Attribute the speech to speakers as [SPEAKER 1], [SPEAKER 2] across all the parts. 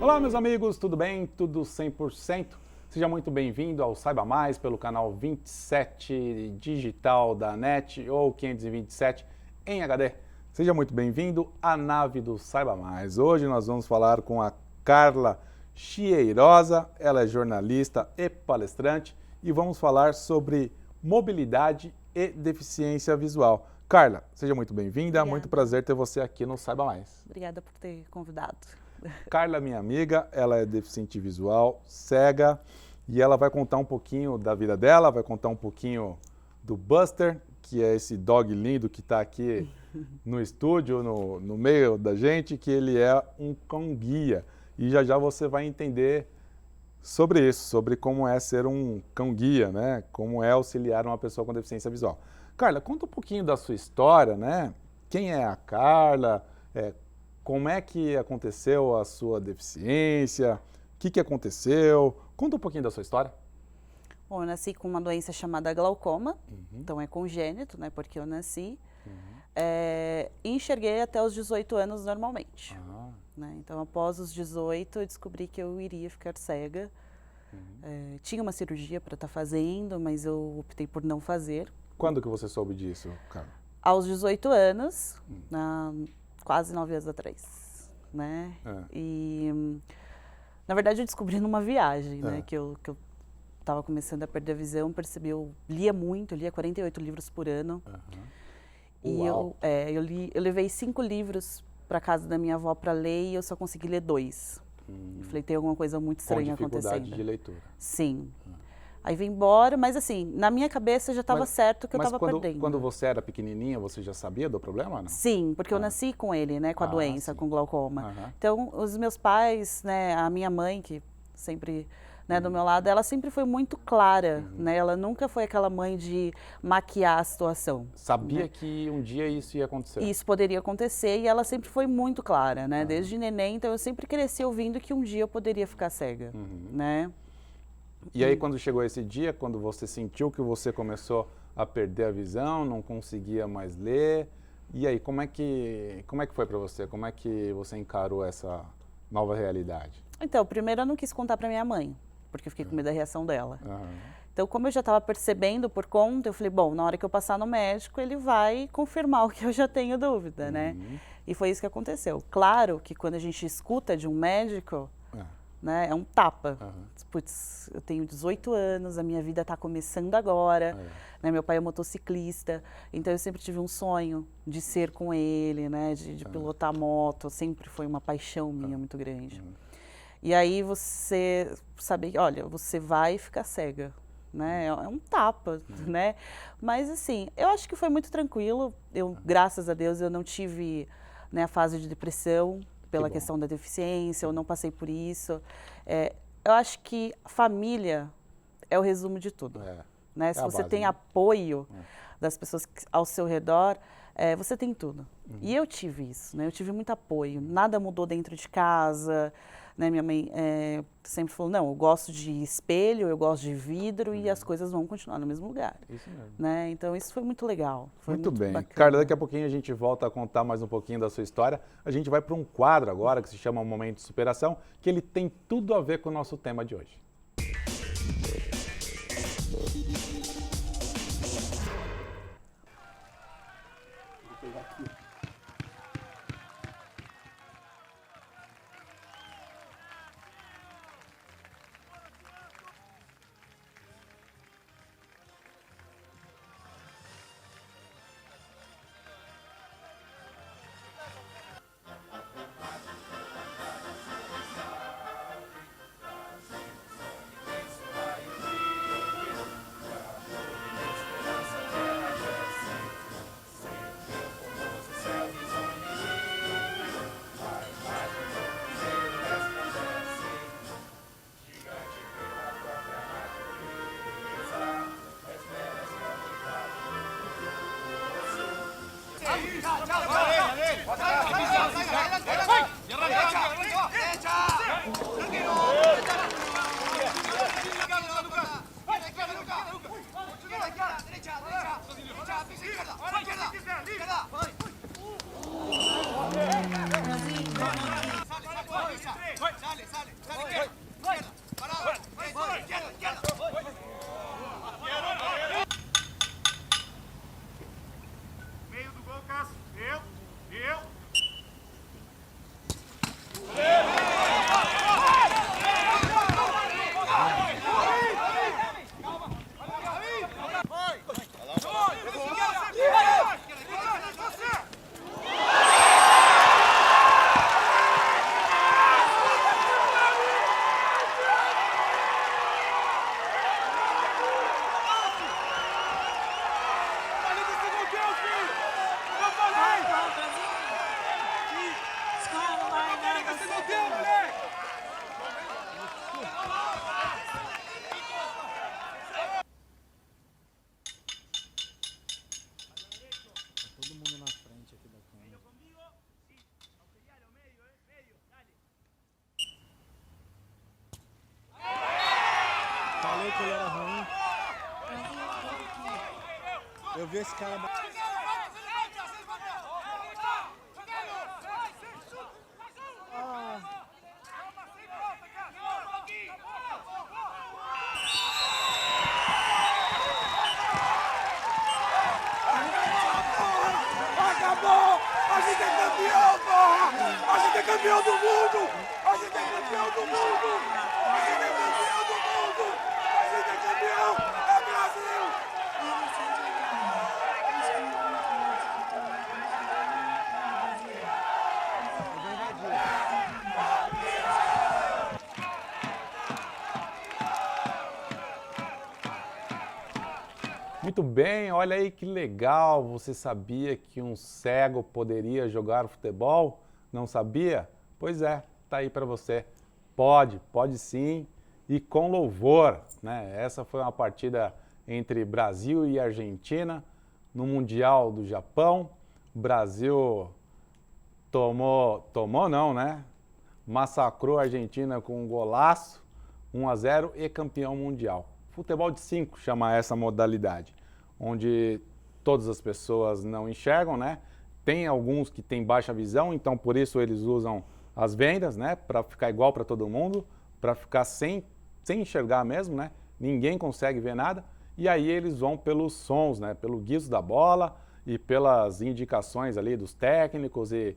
[SPEAKER 1] Olá, meus amigos, tudo bem? Tudo 100%? Seja muito bem-vindo ao Saiba Mais pelo canal 27 digital da NET ou 527 em HD. Seja muito bem-vindo à nave do Saiba Mais. Hoje nós vamos falar com a Carla Chieirosa, ela é jornalista e palestrante e vamos falar sobre mobilidade e deficiência visual. Carla, seja muito bem-vinda, muito prazer ter você aqui no Saiba Mais.
[SPEAKER 2] Obrigada por ter convidado.
[SPEAKER 1] Carla, minha amiga, ela é deficiente visual, cega, e ela vai contar um pouquinho da vida dela, vai contar um pouquinho do Buster, que é esse dog lindo que está aqui no estúdio, no meio da gente, que ele é um cão-guia. E já já você vai entender sobre isso, sobre como é ser um cão-guia, né? Como é auxiliar uma pessoa com deficiência visual. Carla, conta um pouquinho da sua história, né? Quem é a Carla? Como é que aconteceu a sua deficiência? O que aconteceu? Conta um pouquinho da sua história.
[SPEAKER 2] Bom, eu nasci com uma doença chamada glaucoma, então é congênito, né, porque eu nasci. E enxerguei até os 18 anos normalmente. Né? Então, após os 18, eu descobri que eu iria ficar cega. Tinha uma cirurgia para estar fazendo, mas eu optei por não fazer.
[SPEAKER 1] Quando que você soube disso, Carla?
[SPEAKER 2] Aos 18 anos, quase 9 anos atrás, né? E, na verdade, eu descobri numa viagem, né? Que eu estava começando a perder a visão, percebi, eu lia muito, eu lia 48 livros por ano. E eu levei 5 livros para casa da minha avó para ler e eu só consegui ler 2. Eu falei, tem alguma coisa muito estranha acontecendo.
[SPEAKER 1] Com dificuldade de leitura.
[SPEAKER 2] Sim. Aí vim embora, mas assim, na minha cabeça já estava certo que eu estava perdendo.
[SPEAKER 1] Mas quando você era pequenininha, você já sabia do problema, não?
[SPEAKER 2] Sim, porque eu nasci com ele, né, com a doença, com glaucoma. Então, os meus pais, né, a minha mãe, que sempre, né, do meu lado, ela sempre foi muito clara, né, ela nunca foi aquela mãe de maquiar a situação.
[SPEAKER 1] Sabia que um dia isso ia acontecer.
[SPEAKER 2] Isso poderia acontecer e ela sempre foi muito clara, né, desde neném, então eu sempre cresci ouvindo que um dia eu poderia ficar cega, né.
[SPEAKER 1] E aí, quando chegou esse dia, quando você sentiu que você começou a perder a visão, não conseguia mais ler, e aí, como é que foi para você? Como é que você encarou essa nova realidade?
[SPEAKER 2] Então, primeiro eu não quis contar para minha mãe, porque eu fiquei com medo da reação dela. Então, como eu já estava percebendo por conta, eu falei, bom, na hora que eu passar no médico, ele vai confirmar o que eu já tenho dúvida, né? E foi isso que aconteceu. Claro que quando a gente escuta de um médico, né, é um tapa. Putz, eu tenho 18 anos, a minha vida está começando agora, né, meu pai é motociclista, então eu sempre tive um sonho de ser com ele, né, de pilotar moto, sempre foi uma paixão minha muito grande. E aí você sabe, olha, você vai ficar cega, né, é um tapa, né, mas assim, eu acho que foi muito tranquilo, graças a Deus, eu não tive, né, a fase de depressão, pela questão da deficiência, eu não passei por isso. Eu acho que família é o resumo de tudo. Né? Se você tem apoio das pessoas ao seu redor, você tem tudo. E eu tive isso, né? Eu tive muito apoio. Nada mudou dentro de casa. Né? Minha mãe sempre falou, não, eu gosto de espelho, eu gosto de vidro e as coisas vão continuar no mesmo lugar.
[SPEAKER 1] Isso mesmo.
[SPEAKER 2] Né? Então isso foi muito legal. Foi
[SPEAKER 1] muito bem.
[SPEAKER 2] Bacana.
[SPEAKER 1] Carla, daqui a pouquinho a gente volta a contar mais um pouquinho da sua história. A gente vai para um quadro agora que se chama Momento de Superação, que ele tem tudo a ver com o nosso tema de hoje. Vou pegar aqui.
[SPEAKER 3] Meio do gol, Cássio. Eu.
[SPEAKER 4] Todo mundo na frente aqui da câmera. Falei que ele era ruim. Eu vi esse cara.
[SPEAKER 3] Acabou! A gente é campeão, porra! A gente é campeão do mundo! A gente é campeão do mundo! A gente é campeão do mundo! A gente é campeão! É Brasil!
[SPEAKER 1] Muito bem, olha aí que legal. Você sabia que um cego poderia jogar futebol? Não sabia? Pois é, tá aí para você. Pode sim, e com louvor, né? Essa foi uma partida entre Brasil e Argentina no Mundial do Japão. O Brasil tomou não, né? Massacrou a Argentina com um golaço, 1-0 e campeão mundial. Futebol de 5 chama essa modalidade, onde todas as pessoas não enxergam, né? Tem alguns que têm baixa visão, então por isso eles usam as vendas, né? Para ficar igual para todo mundo, para ficar sem enxergar mesmo, né? Ninguém consegue ver nada. E aí eles vão pelos sons, né? Pelo guiço da bola e pelas indicações ali dos técnicos e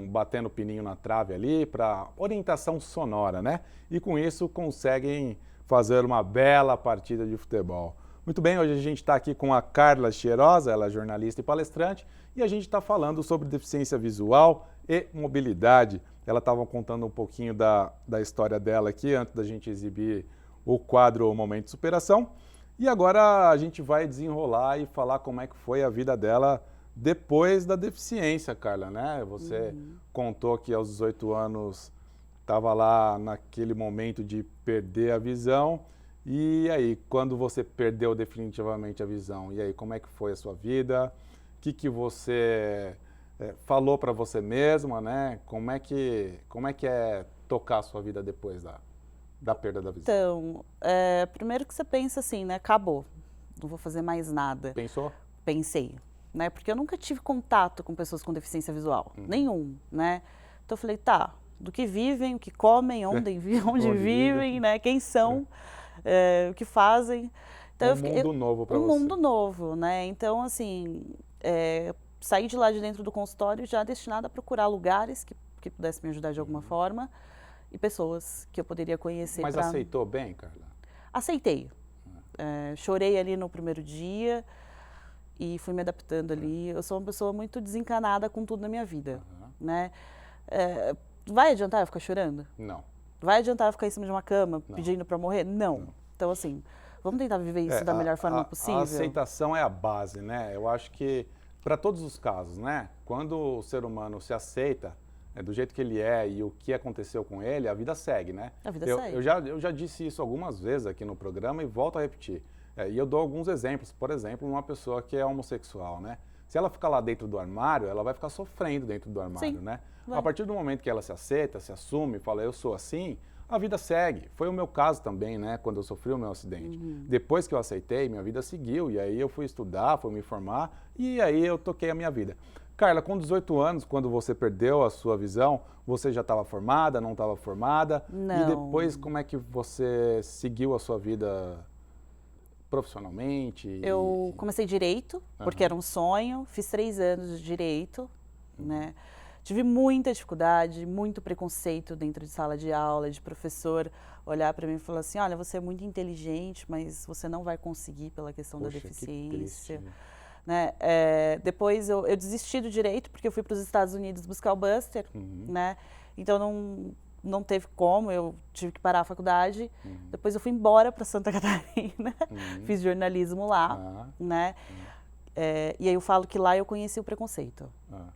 [SPEAKER 1] batendo o pininho na trave ali para orientação sonora, né? E com isso conseguem fazer uma bela partida de futebol. Muito bem, hoje a gente está aqui com a Carla Cheirosa, ela é jornalista e palestrante, e a gente está falando sobre deficiência visual e mobilidade. Ela estava contando um pouquinho da história dela aqui, antes da gente exibir o quadro Momento de Superação. E agora a gente vai desenrolar e falar como é que foi a vida dela depois da deficiência, Carla, né? Você contou que aos 18 anos estava lá naquele momento de perder a visão. E aí, quando você perdeu definitivamente a visão, e aí, como é que foi a sua vida? O que você falou para você mesma, né? Como é que é tocar a sua vida depois da perda da visão?
[SPEAKER 2] Então, primeiro que você pensa assim, né? Acabou, não vou fazer mais nada.
[SPEAKER 1] Pensou?
[SPEAKER 2] Pensei, né? Porque eu nunca tive contato com pessoas com deficiência visual, nenhum, né? Então eu falei, tá, do que vivem, o que comem, onde vivem, né? Quem são, o que fazem. Então,
[SPEAKER 1] mundo novo para você.
[SPEAKER 2] Um mundo novo, né? Então, assim, saí de lá de dentro do consultório já destinada a procurar lugares que pudessem me ajudar de alguma forma e pessoas que eu poderia conhecer.
[SPEAKER 1] Mas aceitou bem, Carla?
[SPEAKER 2] Aceitei. Chorei ali no primeiro dia e fui me adaptando ali. Eu sou uma pessoa muito desencanada com tudo na minha vida, né? Vai adiantar eu ficar chorando?
[SPEAKER 1] Não.
[SPEAKER 2] Vai adiantar eu ficar em cima de uma cama pedindo para morrer? Não. Então, assim, vamos tentar viver isso da melhor forma possível.
[SPEAKER 1] A aceitação é a base, né? Eu acho que, para todos os casos, né? Quando o ser humano se aceita do jeito que ele é e o que aconteceu com ele, a vida segue, né?
[SPEAKER 2] A vida segue.
[SPEAKER 1] Eu já disse isso algumas vezes aqui no programa e volto a repetir. E eu dou alguns exemplos. Por exemplo, uma pessoa que é homossexual, né? Se ela ficar lá dentro do armário, ela vai ficar sofrendo dentro do armário, né? Vai. A partir do momento que ela se aceita, se assume, fala, eu sou assim, a vida segue. Foi o meu caso também, né? Quando eu sofri o meu acidente. Depois que eu aceitei, minha vida seguiu. E aí eu fui estudar, fui me formar e aí eu toquei a minha vida. Carla, com 18 anos, quando você perdeu a sua visão, você já estava formada, não estava formada?
[SPEAKER 2] Não.
[SPEAKER 1] E depois, como é que você seguiu a sua vida profissionalmente?
[SPEAKER 2] Eu comecei direito, porque era um sonho, fiz 3 anos de direito, né? Tive muita dificuldade, muito preconceito dentro de sala de aula, de professor olhar para mim e falar assim, olha, você é muito inteligente, mas você não vai conseguir pela questão da deficiência. Né? Depois eu desisti do direito, porque eu fui para os Estados Unidos buscar o Buster, né? Então não teve como, eu tive que parar a faculdade. Depois eu fui embora para Santa Catarina, fiz jornalismo lá, né? E aí eu falo que lá eu conheci o preconceito,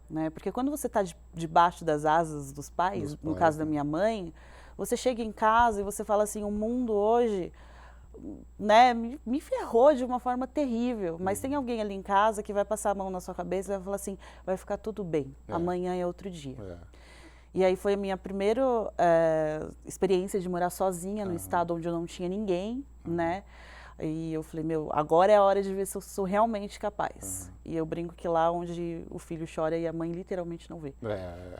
[SPEAKER 2] né? Porque quando você está debaixo das asas dos pais, no caso da minha mãe, você chega em casa e você fala assim, o mundo hoje, né, me ferrou de uma forma terrível, mas tem alguém ali em casa que vai passar a mão na sua cabeça e vai falar assim, vai ficar tudo bem, amanhã é outro dia. E aí foi a minha primeira experiência de morar sozinha no estado onde eu não tinha ninguém, né? E eu falei, meu, agora é a hora de ver se eu sou realmente capaz. E eu brinco que lá onde o filho chora e a mãe literalmente não vê.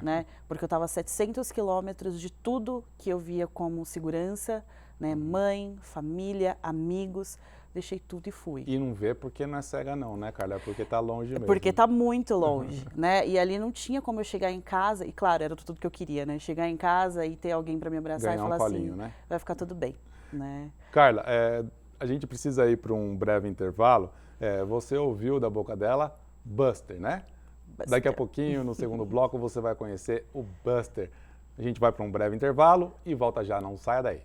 [SPEAKER 2] Né? Porque eu estava a 700 quilômetros de tudo que eu via como segurança, né? Mãe, família, amigos, deixei tudo e fui.
[SPEAKER 1] E não vê porque não é cega não, né, Carla? É porque está longe mesmo.
[SPEAKER 2] Porque está muito longe, né? E ali não tinha como eu chegar em casa, e claro, era tudo que eu queria, né? Chegar em casa e ter alguém para me abraçar e falar
[SPEAKER 1] colinho,
[SPEAKER 2] assim,
[SPEAKER 1] né?
[SPEAKER 2] vai ficar tudo bem, né?
[SPEAKER 1] Carla, a gente precisa ir para um breve intervalo. Você ouviu da boca dela Buster, né?
[SPEAKER 2] Buster.
[SPEAKER 1] Daqui a pouquinho, no segundo bloco, você vai conhecer o Buster. A gente vai para um breve intervalo e volta já, não saia daí.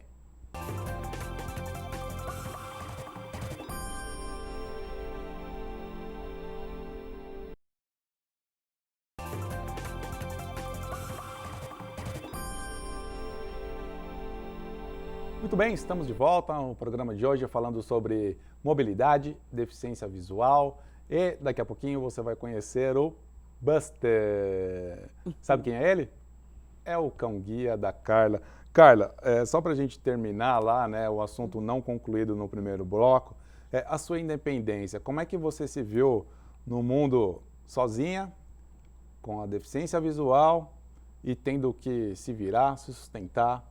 [SPEAKER 1] Muito bem, estamos de volta no programa de hoje falando sobre mobilidade, deficiência visual e daqui a pouquinho você vai conhecer o Buster. Sabe quem é ele? É o cão-guia da Carla. Carla, só para a gente terminar lá, né, o assunto não concluído no primeiro bloco, a sua independência, como é que você se viu no mundo sozinha, com a deficiência visual e tendo que se virar, se sustentar?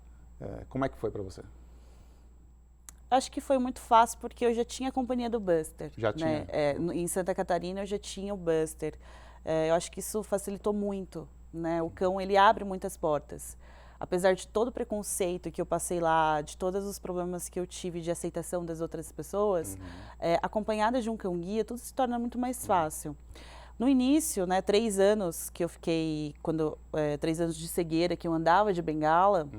[SPEAKER 1] Como é que foi para você?
[SPEAKER 2] Acho que foi muito fácil porque eu já tinha a companhia do Buster.
[SPEAKER 1] Já
[SPEAKER 2] né?
[SPEAKER 1] tinha?
[SPEAKER 2] Em Santa Catarina eu já tinha o Buster. Eu acho que isso facilitou muito, né? O cão, ele abre muitas portas. Apesar de todo o preconceito que eu passei lá, de todos os problemas que eu tive de aceitação das outras pessoas, acompanhada de um cão-guia, tudo se torna muito mais fácil. No início, né, 3 anos que eu fiquei, 3 anos de cegueira, que eu andava de bengala,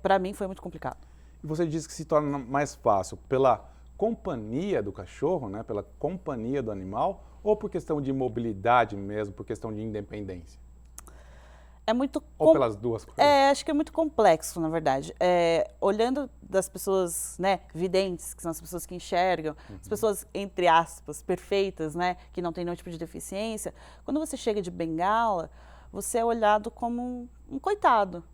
[SPEAKER 2] para mim foi muito complicado.
[SPEAKER 1] E você disse que se torna mais fácil pela companhia do cachorro, né, pela companhia do animal, ou por questão de mobilidade mesmo, por questão de independência? Ou pelas duas coisas?
[SPEAKER 2] Acho que é muito complexo, na verdade. Olhando das pessoas, né, videntes, que são as pessoas que enxergam, as pessoas, entre aspas, perfeitas, né, que não têm nenhum tipo de deficiência, quando você chega de bengala, você é olhado como um coitado.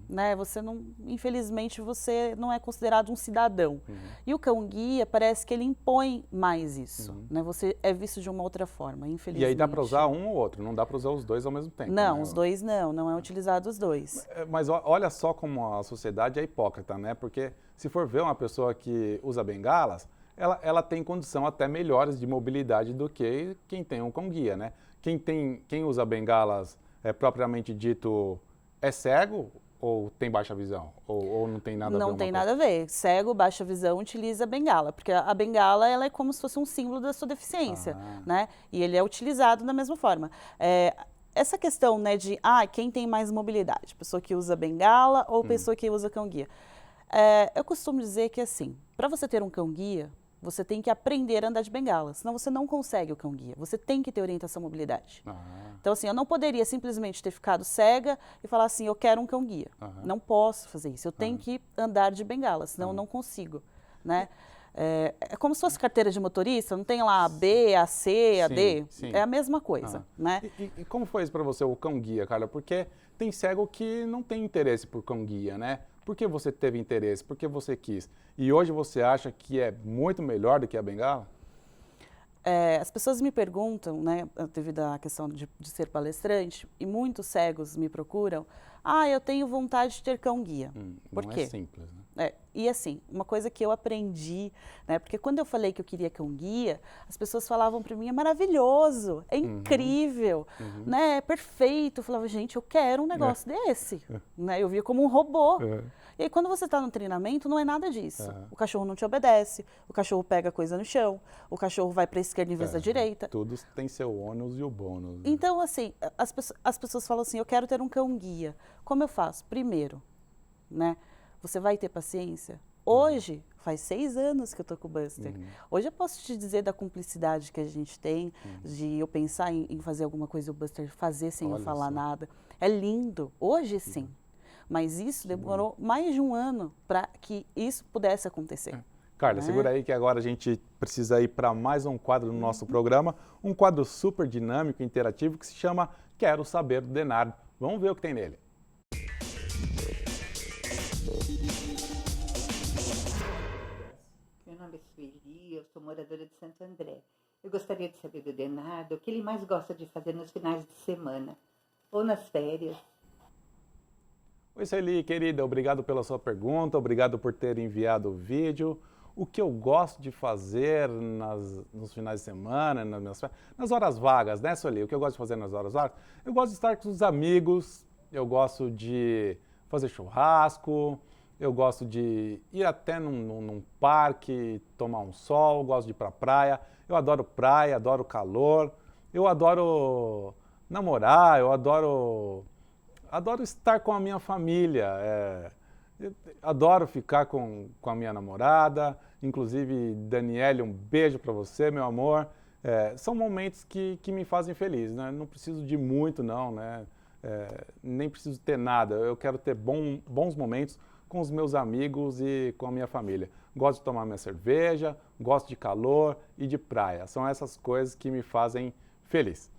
[SPEAKER 2] Né? Você não, infelizmente, você não é considerado um cidadão. E o cão-guia parece que ele impõe mais isso. Né? Você é visto de uma outra forma, infelizmente.
[SPEAKER 1] E aí dá para usar um ou outro, não dá para usar os dois ao mesmo tempo.
[SPEAKER 2] Não,
[SPEAKER 1] né?
[SPEAKER 2] os dois não é utilizado os dois.
[SPEAKER 1] Mas olha só como a sociedade é hipócrita, né? Porque se for ver uma pessoa que usa bengalas, ela tem condição até melhores de mobilidade do que quem tem um cão-guia, né? Quem usa bengalas propriamente dito é cego ou tem baixa visão? Ou não tem nada a ver?
[SPEAKER 2] Não tem nada a ver. Cego, baixa visão, utiliza a bengala. Porque a bengala ela é como se fosse um símbolo da sua deficiência. Né? E ele é utilizado da mesma forma. Essa questão, né, de quem tem mais mobilidade? Pessoa que usa bengala ou pessoa que usa cão-guia? Eu costumo dizer que, assim, para você ter um cão-guia, você tem que aprender a andar de bengala, senão você não consegue o cão-guia. Você tem que ter orientação à mobilidade. Então, assim, eu não poderia simplesmente ter ficado cega e falar assim, eu quero um cão-guia. Não posso fazer isso. Eu tenho que andar de bengala, senão eu não consigo, né? É como se fosse carteira de motorista, não tem lá a B, a C, a D.
[SPEAKER 1] Sim.
[SPEAKER 2] É a mesma coisa, né?
[SPEAKER 1] E como foi isso para você, o cão-guia, Carla? Porque tem cego que não tem interesse por cão-guia, né? Por que você teve interesse? Por que você quis? E hoje você acha que é muito melhor do que a bengala?
[SPEAKER 2] as pessoas me perguntam, né, devido à questão de ser palestrante, e muitos cegos me procuram, eu tenho vontade de ter cão-guia. Por quê?
[SPEAKER 1] Não é simples, né?
[SPEAKER 2] E assim, uma coisa que eu aprendi, né, porque quando eu falei que eu queria cão-guia, as pessoas falavam para mim, é maravilhoso, é incrível, né, é perfeito. Eu falava, gente, eu quero um negócio desse. Né, eu via como um robô. E aí, quando você está no treinamento, não é nada disso. O cachorro não te obedece, o cachorro pega coisa no chão, o cachorro vai para a esquerda em vez da direita.
[SPEAKER 1] Tudo tem seu ônus e o bônus. Né?
[SPEAKER 2] Então, assim, as pessoas falam assim, eu quero ter um cão-guia. Como eu faço? Primeiro, né, você vai ter paciência? Hoje, faz 6 anos que eu tô com o Buster. Hoje eu posso te dizer da cumplicidade que a gente tem, de eu pensar em fazer alguma coisa e o Buster fazer sem eu falar nada. É lindo. Hoje, sim. Mas isso demorou mais de 1 ano para que isso pudesse acontecer.
[SPEAKER 1] Carla, segura aí que agora a gente precisa ir para mais um quadro no nosso programa, um quadro super dinâmico e interativo que se chama Quero Saber do Denardo. Vamos ver o que tem nele.
[SPEAKER 5] Meu nome é Sueli, eu sou moradora de Santo André. Eu gostaria de saber do Denardo o que ele mais gosta de fazer nos finais de semana ou nas férias.
[SPEAKER 1] Oi, Sueli, querida, obrigado pela sua pergunta, obrigado por ter enviado o vídeo. O que eu gosto de fazer nos finais de semana, nas horas vagas, né, Sueli? O que eu gosto de fazer nas horas vagas? Eu gosto de estar com os amigos, eu gosto de fazer churrasco, eu gosto de ir até num parque, tomar um sol, gosto de ir pra praia. Eu adoro praia, adoro calor, eu adoro namorar, eu adoro estar com a minha família, adoro ficar com a minha namorada, inclusive, Daniele, um beijo para você, meu amor. São momentos que me fazem feliz, né? Não preciso de muito, não, né? Nem preciso ter nada, eu quero ter bons momentos com os meus amigos e com a minha família. Gosto de tomar minha cerveja, gosto de calor e de praia. São essas coisas que me fazem feliz.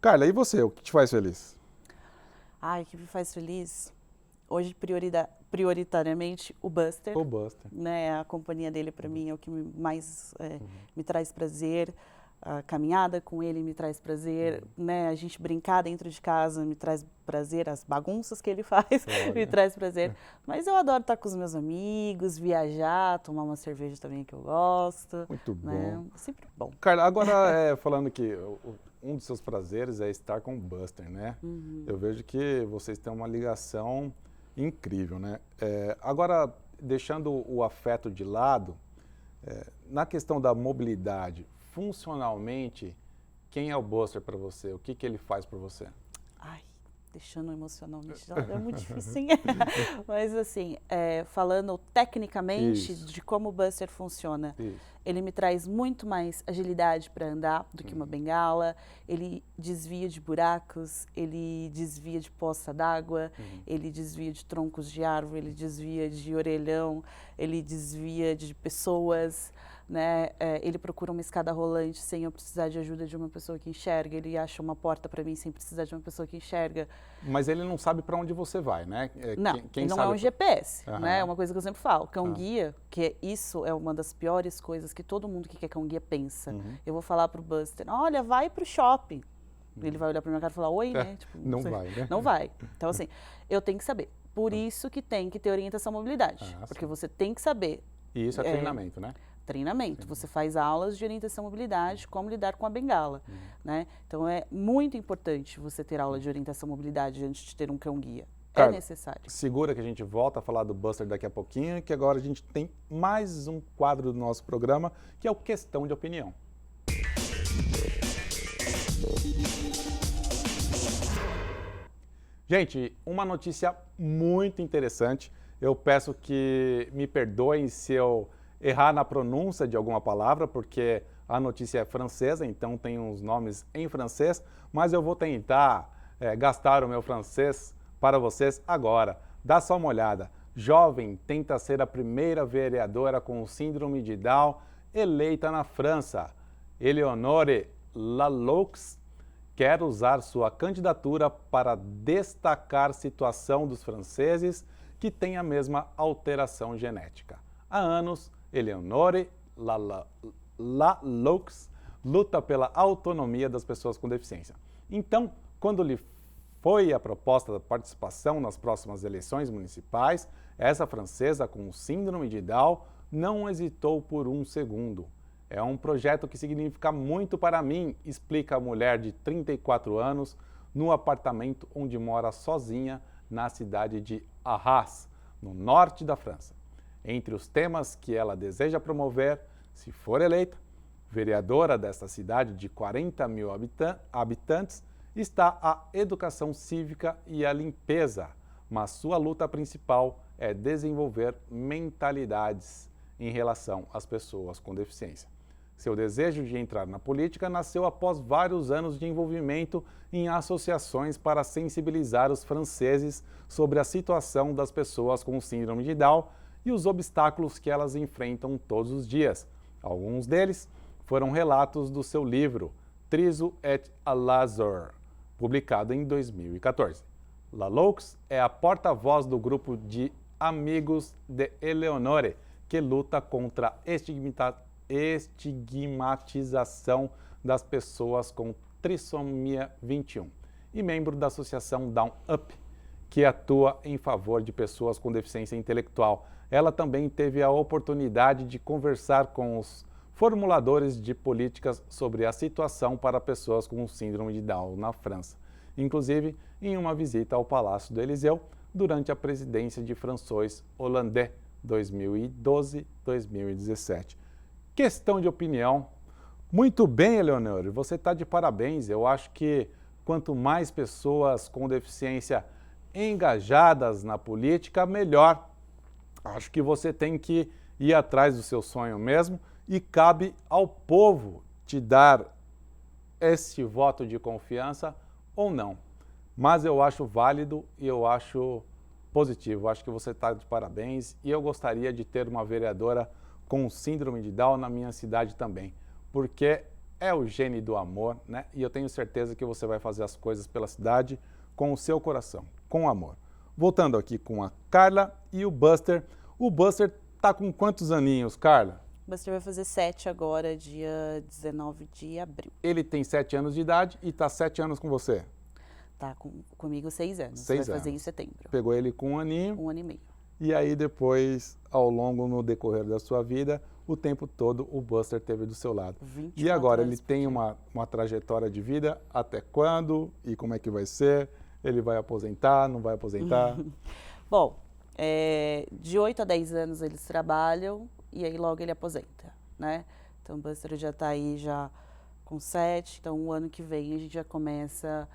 [SPEAKER 1] Carla, e você? O que te faz feliz?
[SPEAKER 2] O que me faz feliz? Hoje, prioritariamente, o Buster.
[SPEAKER 1] O Buster.
[SPEAKER 2] Né, a companhia dele, para mim, é o que mais me traz prazer. A caminhada com ele me traz prazer, né? A gente brincar dentro de casa me traz prazer, as bagunças que ele faz me traz prazer. Mas eu adoro estar com os meus amigos, viajar, tomar uma cerveja também que eu gosto.
[SPEAKER 1] Muito
[SPEAKER 2] né?
[SPEAKER 1] bom.
[SPEAKER 2] Sempre bom.
[SPEAKER 1] Carla, agora falando que um dos seus prazeres é estar com o Buster, né? Eu vejo que vocês têm uma ligação incrível, né? Agora, deixando o afeto de lado, na questão da mobilidade, funcionalmente, quem é o Buster para você? O que ele faz para você?
[SPEAKER 2] Deixando emocionalmente, é muito difícil, hein? Mas assim, falando tecnicamente de como o Buster funciona, ele me traz muito mais agilidade para andar do que uma bengala, ele desvia de buracos, ele desvia de poça d'água, ele desvia de troncos de árvore, ele desvia de orelhão, ele desvia de pessoas, né? Ele procura uma escada rolante sem eu precisar de ajuda de uma pessoa que enxerga, ele acha uma porta para mim sem precisar de uma pessoa que enxerga.
[SPEAKER 1] Mas ele não sabe para onde você vai, né?
[SPEAKER 2] Não,
[SPEAKER 1] quem
[SPEAKER 2] ele não
[SPEAKER 1] sabe
[SPEAKER 2] é um GPS, né? É uma coisa que eu sempre falo. Cão-guia, isso é uma das piores coisas que todo mundo que quer cão-guia pensa. Eu vou falar pro Buster, olha, vai pro shopping. Ele vai olhar pra minha cara e falar, oi, né? Tipo,
[SPEAKER 1] não vai, né?
[SPEAKER 2] Não vai. Então, assim, eu tenho que saber. Por isso que tem que ter orientação à mobilidade. Porque você tem que saber.
[SPEAKER 1] E isso é treinamento, né?
[SPEAKER 2] Treinamento. Você faz aulas de orientação à mobilidade, como lidar com a bengala, né? Então, é muito importante você ter aula de orientação à mobilidade antes de ter um cão-guia. É necessário.
[SPEAKER 1] Segura que a gente volta a falar do Buster daqui a pouquinho, que agora a gente tem mais um quadro do nosso programa, que é o Questão de Opinião. Gente, uma notícia muito interessante. Eu peço que me perdoem se eu errar na pronúncia de alguma palavra, porque a notícia é francesa, então tem uns nomes em francês, mas eu vou tentar gastar o meu francês para vocês agora. Dá só uma olhada. Jovem tenta ser a primeira vereadora com síndrome de Down eleita na França. Eleonore Laloux quer usar sua candidatura para destacar a situação dos franceses que têm a mesma alteração genética. Há anos, Eleonore Laloux luta pela autonomia das pessoas com deficiência. Então, quando lhe foi a proposta da participação nas próximas eleições municipais, essa francesa com síndrome de Down não hesitou por um segundo. É um projeto que significa muito para mim, explica a mulher de 34 anos no apartamento onde mora sozinha na cidade de Arras, no norte da França. Entre os temas que ela deseja promover, se for eleita, vereadora desta cidade de 40 mil habitantes, está a educação cívica e a limpeza, mas sua luta principal é desenvolver mentalidades em relação às pessoas com deficiência. Seu desejo de entrar na política nasceu após vários anos de envolvimento em associações para sensibilizar os franceses sobre a situação das pessoas com síndrome de Down e os obstáculos que elas enfrentam todos os dias. Alguns deles foram relatos do seu livro Triso et Lazare, publicado em 2014. Laloux é a porta-voz do grupo de Amigos de Eleonore, que luta contra a estigmatização das pessoas com trissomia 21 e membro da associação Down Up, que atua em favor de pessoas com deficiência intelectual. Ela também teve a oportunidade de conversar com os formuladores de políticas sobre a situação para pessoas com síndrome de Down na França, inclusive em uma visita ao Palácio do Eliseu durante a presidência de François Hollande 2012-2017. Questão de opinião. Muito bem, Eleonore, você está de parabéns. Eu acho que quanto mais pessoas com deficiência engajadas na política, melhor. Acho que você tem que ir atrás do seu sonho mesmo e cabe ao povo te dar esse voto de confiança ou não. Mas eu acho válido e eu acho positivo. Acho que você está de parabéns e eu gostaria de ter uma vereadora com síndrome de Down na minha cidade também, porque é o gene do amor, né? E eu tenho certeza que você vai fazer as coisas pela cidade com o seu coração, com amor. Voltando aqui com a Carla e o Buster. O Buster tá com quantos aninhos, Carla?
[SPEAKER 2] O Buster vai fazer 7 agora, dia 19 de abril.
[SPEAKER 1] Ele tem 7 anos de idade e tá 7 anos com você?
[SPEAKER 2] Tá comigo 6 anos.
[SPEAKER 1] 6
[SPEAKER 2] vai fazer
[SPEAKER 1] anos.
[SPEAKER 2] em setembro.
[SPEAKER 1] Pegou ele com 1 aninho.
[SPEAKER 2] 1 ano e meio.
[SPEAKER 1] E aí depois, ao longo, no decorrer da sua vida, o tempo todo o Buster esteve do seu lado. E agora ele tem uma trajetória de vida, até quando e como é que vai ser? Ele vai aposentar, não vai aposentar?
[SPEAKER 2] Bom, de 8 a 10 anos eles trabalham e aí logo ele aposenta, né? Então o Buster já está aí já com 7, então o ano que vem a gente já começa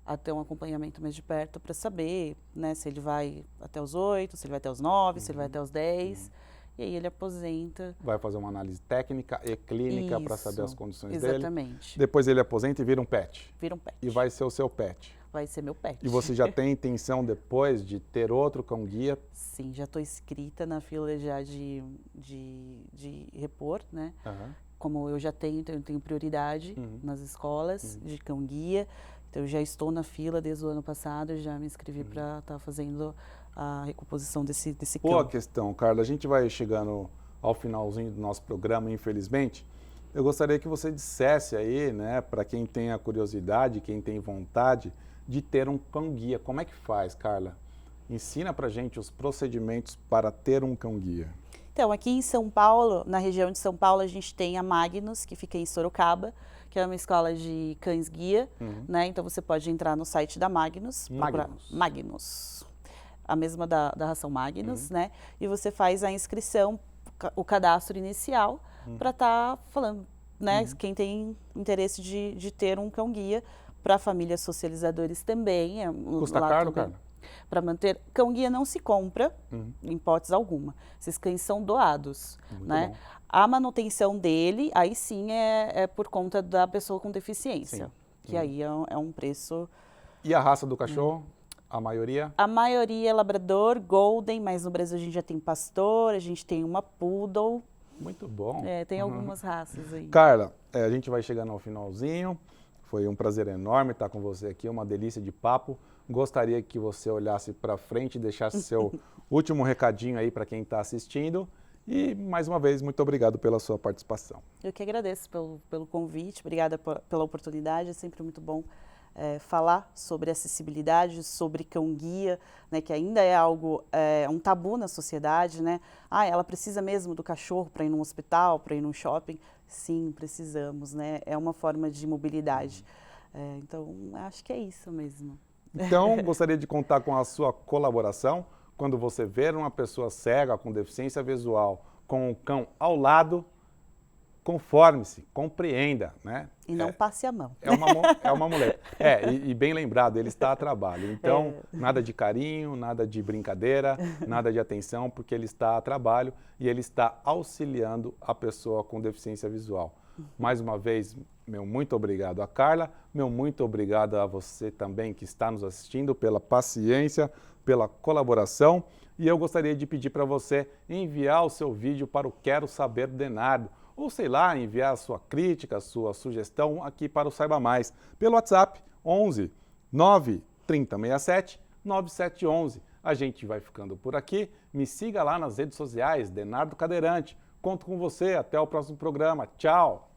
[SPEAKER 2] a ter um acompanhamento mais de perto para saber, né, se ele vai até os 8, se ele vai até os 9, se ele vai até os 10, e aí ele aposenta.
[SPEAKER 1] Vai fazer uma análise técnica e clínica para saber as condições dele.
[SPEAKER 2] Exatamente.
[SPEAKER 1] Depois ele aposenta e vira um pet.
[SPEAKER 2] Vira um pet.
[SPEAKER 1] E vai ser o seu pet.
[SPEAKER 2] Vai ser meu pet.
[SPEAKER 1] E você já tem intenção depois de ter outro cão-guia?
[SPEAKER 2] Sim, já estou inscrita na fila já de repor, né? Como eu já tenho, então eu tenho prioridade nas escolas de cão-guia. Então, eu já estou na fila desde o ano passado, já me inscrevi para estar fazendo a recomposição desse cão.
[SPEAKER 1] Boa questão, Carla. A gente vai chegando ao finalzinho do nosso programa, infelizmente. Eu gostaria que você dissesse aí, né, para quem tem a curiosidade, quem tem vontade de ter um cão-guia. Como é que faz, Carla? Ensina para a gente os procedimentos para ter um cão-guia.
[SPEAKER 2] Então, aqui em São Paulo, na região de São Paulo, a gente tem a Magnus, que fica em Sorocaba, que é uma escola de cães-guia, né? Então, você pode entrar no site da Magnus. Magnus. A mesma da ração Magnus, né? E você faz a inscrição, o cadastro inicial, para estar falando, né? Quem tem interesse de ter um cão-guia, para famílias socializadores também.
[SPEAKER 1] Custa caro, Carla?
[SPEAKER 2] Para manter, cão-guia não se compra, em hipótese alguma. Esses cães são doados, né?
[SPEAKER 1] Bom.
[SPEAKER 2] A manutenção dele, aí sim é por conta da pessoa com deficiência, que aí é um preço...
[SPEAKER 1] E a raça do cachorro? A maioria?
[SPEAKER 2] A maioria é labrador, golden, mas no Brasil a gente já tem pastor, a gente tem uma poodle.
[SPEAKER 1] Muito bom.
[SPEAKER 2] Tem algumas raças aí.
[SPEAKER 1] Carla, a gente vai chegando ao finalzinho. Foi um prazer enorme estar com você aqui, uma delícia de papo. Gostaria que você olhasse para frente e deixasse seu último recadinho aí para quem está assistindo. E, mais uma vez, muito obrigado pela sua participação.
[SPEAKER 2] Eu que agradeço pelo convite, obrigada pela oportunidade, é sempre muito bom falar sobre acessibilidade, sobre cão-guia, né, que ainda é algo, um tabu na sociedade, né? Ah, ela precisa mesmo do cachorro para ir num hospital, para ir num shopping? Sim, precisamos, né? É uma forma de mobilidade. Então, acho que é isso mesmo.
[SPEAKER 1] Então, gostaria de contar com a sua colaboração. Quando você ver uma pessoa cega com deficiência visual com um cão ao lado, conforme-se, compreenda, né?
[SPEAKER 2] E não passe a mão.
[SPEAKER 1] É uma muleta. E bem lembrado, ele está a trabalho. Então, nada de carinho, nada de brincadeira, nada de atenção, porque ele está a trabalho e ele está auxiliando a pessoa com deficiência visual. Mais uma vez, meu muito obrigado a Carla, meu muito obrigado a você também que está nos assistindo pela paciência, pela colaboração. E eu gostaria de pedir para você enviar o seu vídeo para o Quero Saber Denardo, ou sei lá, enviar a sua crítica, a sua sugestão aqui para o Saiba Mais, pelo WhatsApp 11 9 3067 9711. A gente vai ficando por aqui, me siga lá nas redes sociais, Denardo Cadeirante. Conto com você, até o próximo programa. Tchau!